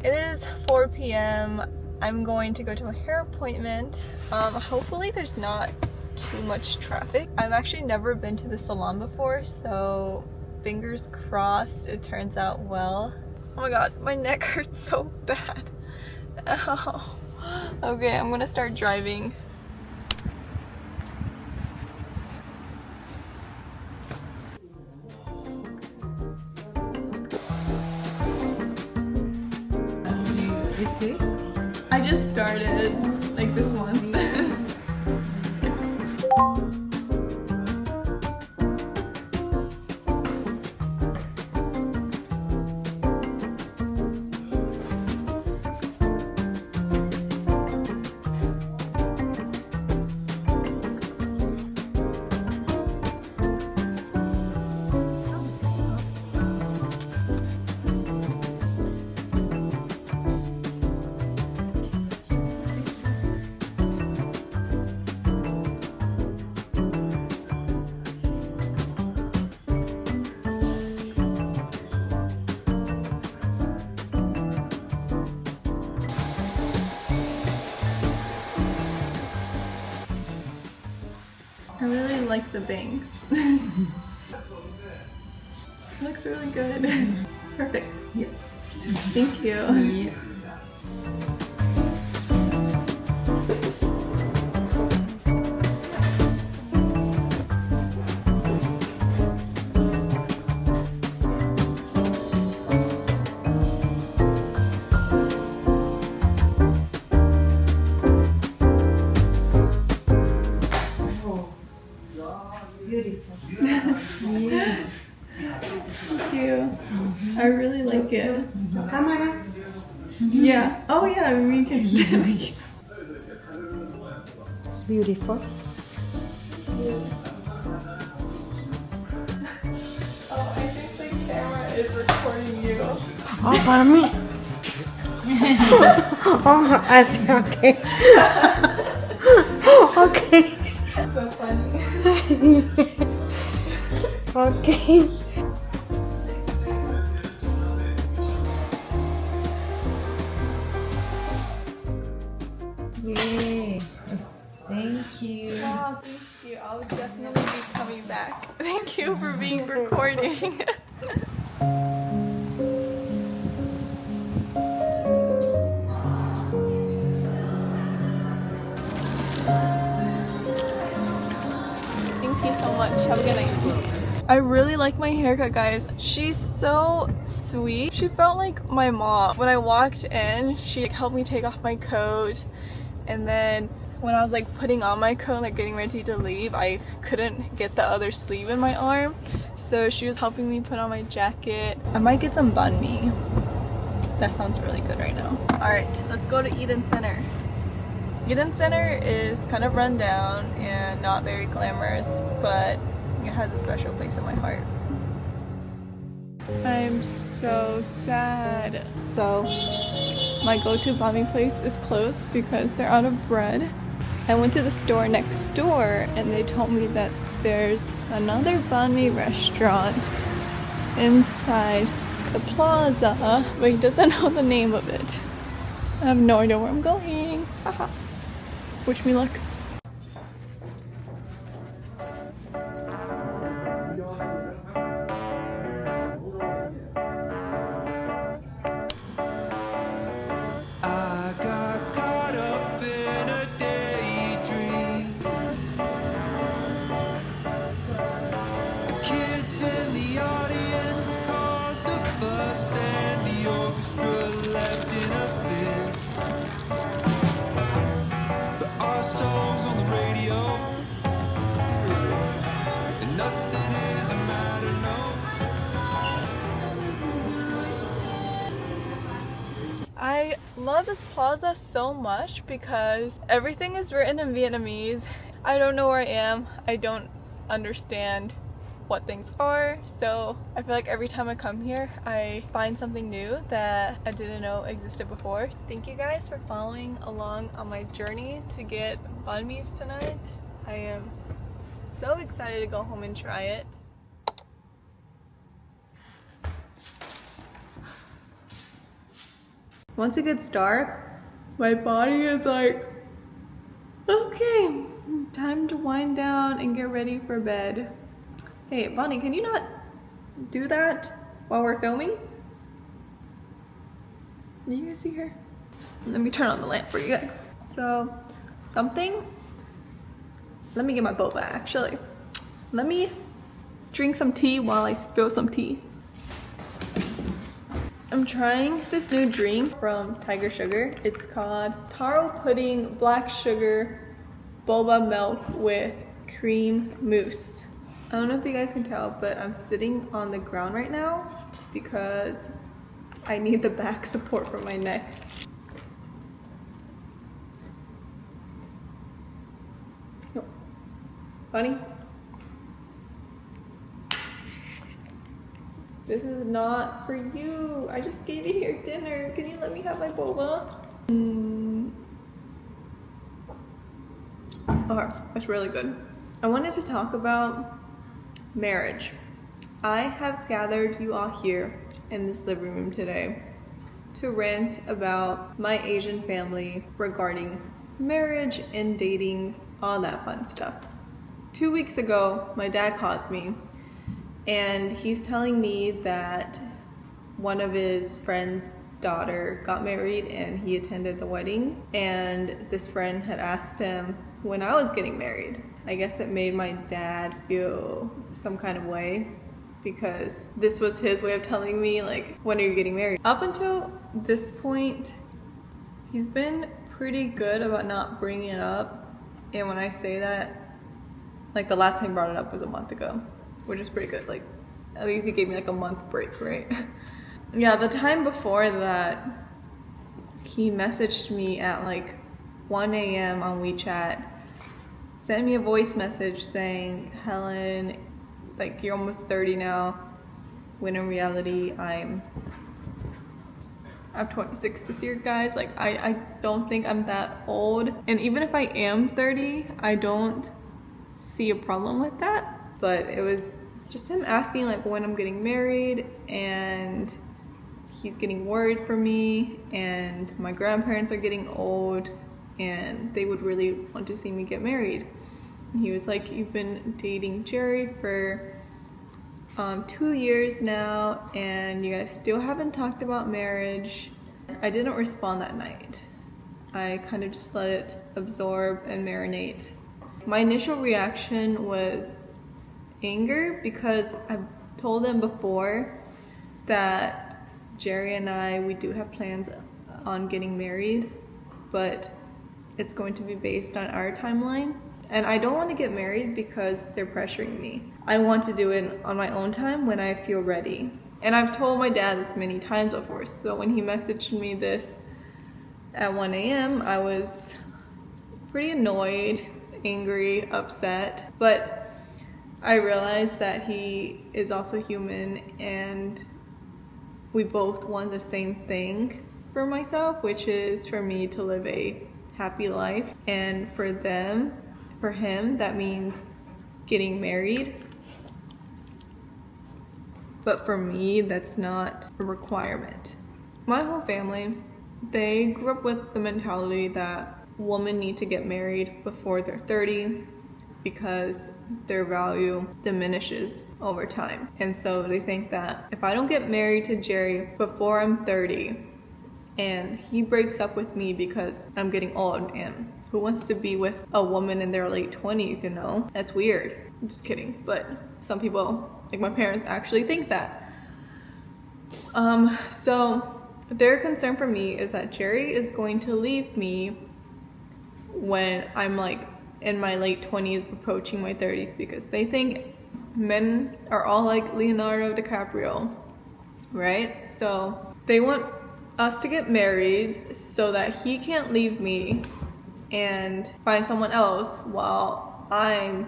It is 4 p.m. I'm going to go to a hair appointment. Hopefully there's not too much traffic. I've actually never been to the salon before, so fingers crossed it turns out well. Oh my god, my neck hurts so bad. Ow. Okay, I'm gonna start driving. I just started like this month. I really like the bangs. Looks really good. Perfect. Yeah. Thank you. Yeah. Beautiful. Yeah. Thank you. I really like it. Camera. Yeah. Oh yeah, we can. It's beautiful. Oh, I think the camera is recording you. Oh, para mí. Oh, I see. Okay. Okay. So funny. Okay. Yay. Thank you. Wow, thank you. I'll definitely be coming back. Thank you for being recording. Thank you so much. Have a good night. I really like my haircut, guys. She's so sweet. She felt like my mom. When I walked in, she helped me take off my coat, and then when I was like putting on my coat, like getting ready to leave, I couldn't get the other sleeve in my arm, so she was helping me put on my jacket. I might get some banh mi. That sounds really good right now. Alright, let's go to Eden Center. Eden Center is kind of run down and not very glamorous, but it has a special place in my heart. I'm so sad. So my go-to banh mi place is closed because they're out of bread. I went to the store next door and they told me that there's another banh mi restaurant inside the plaza, but he doesn't know the name of it. I have no idea where I'm going. Haha. Wish me luck. I love this plaza so much because everything is written in Vietnamese. I don't know where I am. I don't understand what things are, so I feel like every time I come here I find something new that I didn't know existed before. Thank you guys for following along on my journey to get banh mi's tonight. I am so excited to go home and try it. Once it gets dark, my body is like, okay, time to wind down and get ready for bed. Hey, Bonnie, can you not do that while we're filming? You guys see her? Let me turn on the lamp for you guys. So, let me get my boba actually. Let me drink some tea while I spill some tea. I'm trying this new drink from Tiger Sugar. It's called Taro Pudding Black Sugar Boba Milk with Cream Mousse. I don't know if you guys can tell, but I'm sitting on the ground right now because I need the back support for my neck. No. Bunny? This is not for you. I just gave you your dinner. Can you let me have my boba? Oh, that's really good. I wanted to talk about marriage. I have gathered you all here in this living room today to rant about my Asian family regarding marriage and dating, all that fun stuff. 2 weeks ago, my dad calls me and he's telling me that one of his friend's daughter got married and he attended the wedding, and this friend had asked him when I was getting married. I guess it made my dad feel some kind of way because this was his way of telling me, like, when are you getting married? Up until this point, he's been pretty good about not bringing it up. And when I say that, like, the last time he brought it up was a month ago, which is pretty good. Like, at least he gave me like a month break, right? Yeah, the time before that, he messaged me at like 1 a.m. on WeChat, sent me a voice message saying, Helen, like, you're almost 30 now, when in reality I'm 26 this year, guys. Like, I don't think I'm that old, and even if I am 30, I don't see a problem with that. But it's just him asking like when I'm getting married, and he's getting worried for me, and my grandparents are getting old and they would really want to see me get married. And he was like, you've been dating Jerry for 2 years now and you guys still haven't talked about marriage. I didn't respond that night. I kind of just let it absorb and marinate. My initial reaction was anger because I've told him before that Jerry and I, we do have plans on getting married, but it's going to be based on our timeline. And I don't want to get married because they're pressuring me. I want to do it on my own time when I feel ready. And I've told my dad this many times before, so when he messaged me this at 1 a.m., I was pretty annoyed, angry, upset, but I realized that he is also human and we both want the same thing for myself, which is for me to live a happy life. And for him, that means getting married. But for me, that's not a requirement. My whole family, they grew up with the mentality that women need to get married before they're 30 because their value diminishes over time. And so they think that if I don't get married to Jerry before I'm 30 and he breaks up with me because I'm getting old, and who wants to be with a woman in their late 20s, you know? That's weird. I'm just kidding. But some people, like my parents, actually think that. So their concern for me is that Jerry is going to leave me when I'm like in my late 20s approaching my 30s, because they think men are all like Leonardo DiCaprio, right? So they want us to get married so that he can't leave me and find someone else while I'm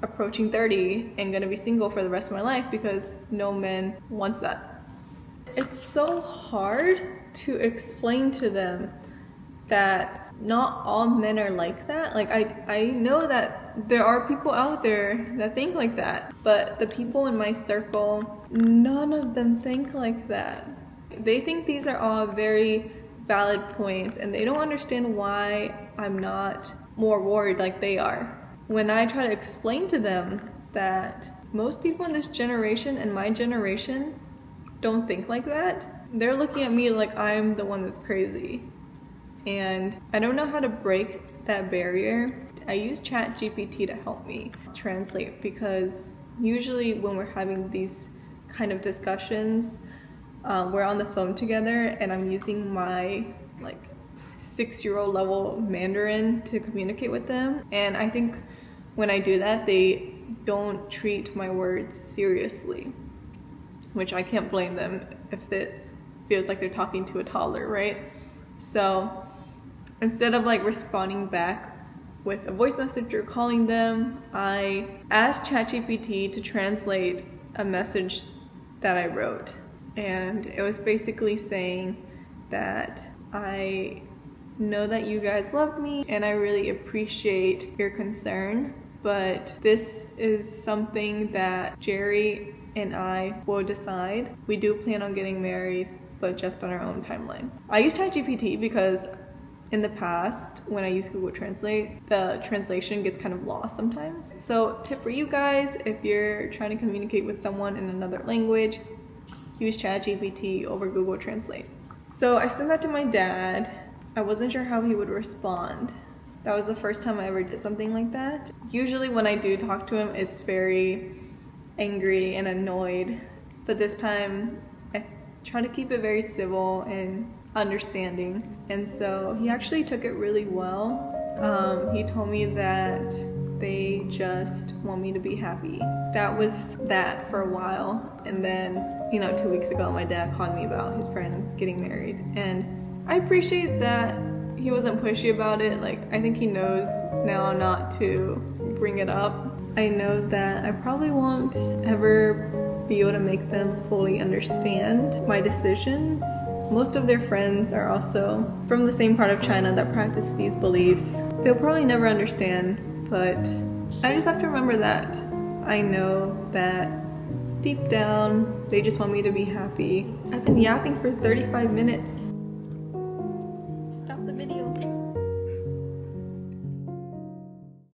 approaching 30 and gonna be single for the rest of my life, because no man wants that. It's so hard to explain to them that not all men are like that. Like, I know that there are people out there that think like that, but the people in my circle, none of them think like that. They think these are all very valid points and they don't understand why I'm not more worried like they are. When I try to explain to them that most people in this generation and my generation don't think like that, they're looking at me like I'm the one that's crazy. And I don't know how to break that barrier. I use ChatGPT to help me translate, because usually when we're having these kind of discussions, we're on the phone together and I'm using my like 6-year-old level Mandarin to communicate with them. And I think when I do that, they don't treat my words seriously, which I can't blame them if it feels like they're talking to a toddler, right? So instead of like responding back with a voice message or calling them, I asked ChatGPT to translate a message that I wrote. And it was basically saying that I know that you guys love me and I really appreciate your concern, but this is something that Jerry and I will decide. We do plan on getting married, but just on our own timeline. I use ChatGPT because in the past, when I use Google Translate, the translation gets kind of lost sometimes. So tip for you guys, if you're trying to communicate with someone in another language, use ChatGPT over Google Translate. So I sent that to my dad. I wasn't sure how he would respond. That was the first time I ever did something like that. Usually when I do talk to him, it's very angry and annoyed. But this time, I try to keep it very civil and understanding. And so he actually took it really well. He told me that they just want me to be happy. That was that for a while. And then, 2 weeks ago, my dad called me about his friend getting married. And I appreciate that he wasn't pushy about it. Like, I think he knows now not to bring it up. I know that I probably won't ever be able to make them fully understand my decisions. Most of their friends are also from the same part of China that practice these beliefs. They'll probably never understand, but I just have to remember that. I know that deep down, they just want me to be happy. I've been yapping for 35 minutes. Stop the video.